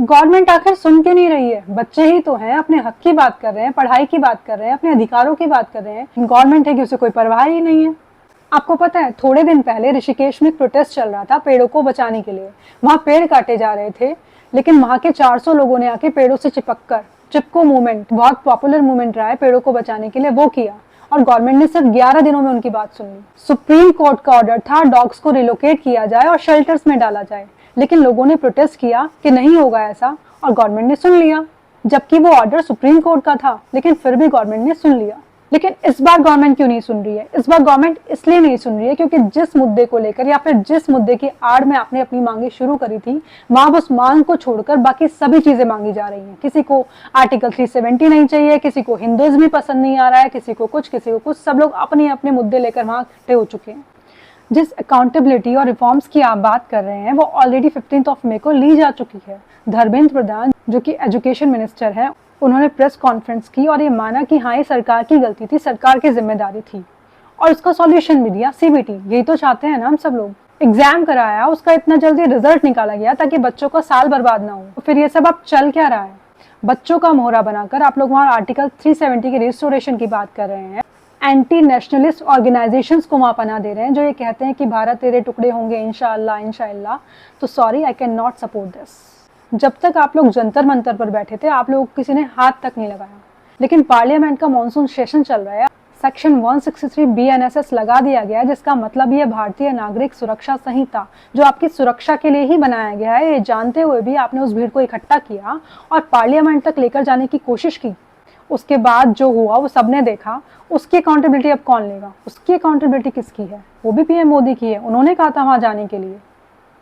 Government आखिर सुन क्यों नहीं रही है? बच्चे ही तो हैं, अपने हक की बात कर रहे हैं, पढ़ाई की बात कर रहे हैं, अपने अधिकारों की बात कर रहे हैं। गवर्नमेंट है कि उसे कोई परवाह ही नहीं है। आपको पता है, थोड़े दिन पहले ऋषिकेश में प्रोटेस्ट चल रहा था पेड़ों को बचाने के लिए। वहां पेड़ काटे जा रहे थे, लेकिन वहां के 400 लोगों ने आके पेड़ों से चिपक कर, चिपको मूवमेंट, बहुत पॉपुलर मूवमेंट रहा है पेड़ों को बचाने के लिए, वो किया। और गवर्नमेंट ने सिर्फ 11 दिनों में उनकी बात सुन ली। सुप्रीम कोर्ट का ऑर्डर था डॉग्स को रिलोकेट किया जाए और शेल्टर्स में डाला जाए, लेकिन लोगों ने प्रोटेस्ट किया कि नहीं होगा ऐसा, और गवर्नमेंट ने सुन लिया। जबकि वो ऑर्डर सुप्रीम कोर्ट का था, लेकिन फिर भी गवर्नमेंट ने सुन लिया। लेकिन इस बार गवर्नमेंट क्यों नहीं सुन रही है? इस बार गवर्नमेंट इसलिए नहीं सुन रही है क्योंकि जिस मुद्दे को लेकर या फिर जिस मुद्दे की आड़ में आपने अपनी मांगे शुरू करी थी, वहां उस मांग को छोड़कर बाकी सभी चीजें मांगी जा रही हैं। किसी को आर्टिकल 370 नहीं चाहिए, किसी को हिंदुइज्म ही पसंद नहीं आ रहा है, किसी को कुछ, किसी को कुछ। सब लोग अपने अपने मुद्दे लेकर वहां इकट्ठे हो चुके हैं। जिस अकाउंटेबिलिटी और रिफॉर्म्स की आप बात कर रहे हैं, वो ऑलरेडी 15 मई को ली जा चुकी है। धर्मेंद्र प्रधान, जो कि एजुकेशन मिनिस्टर हैं, उन्होंने प्रेस कॉन्फ्रेंस की और ये माना कि हाँ, ये सरकार की गलती थी, सरकार की जिम्मेदारी थी, और इसका सॉल्यूशन भी दिया। सीबीटी, यही तो चाहते हैं ना हम सब लोग। एग्जाम कराया, उसका इतना जल्दी रिजल्ट निकाला गया ताकि बच्चों का साल बर्बाद ना हो। तो फिर ये सब अब चल क्या रहा है? बच्चों का मोहरा बनाकर आप लोग वहाँ आर्टिकल 370 की रिस्टोरेशन की बात कर रहे हैं। एंटी नेशनलिस्ट ऑर्गेनाइजेशंस को वहाँ पनाह दे रहे हैं, जो ये कहते हैं कि भारत तेरे टुकड़े होंगे इंशाअल्लाह इंशाअल्लाह। तो sorry, I can not support this. जब तक आप लोग जंतर मंतर पर बैठे थे, आप लोग किसी ने हाथ तक नहीं लगाया। लेकिन पार्लियामेंट का मॉनसून सेशन चल रहा है, सेक्शन 163 BNSS लगा दिया गया, जिसका मतलब ये भारतीय नागरिक सुरक्षा संहिता, जो आपकी सुरक्षा के लिए ही बनाया गया है, ये जानते हुए भी आपने उस भीड़ को इकट्ठा किया और पार्लियामेंट तक लेकर जाने की कोशिश की। उसके बाद जो हुआ वो सबने देखा। उसकी अकाउंटेबिलिटी अब कौन लेगा? उसकी अकाउंटेबिलिटी किसकी है? वो भी PM मोदी की है। उन्होंने कहा था वहां जाने के लिए।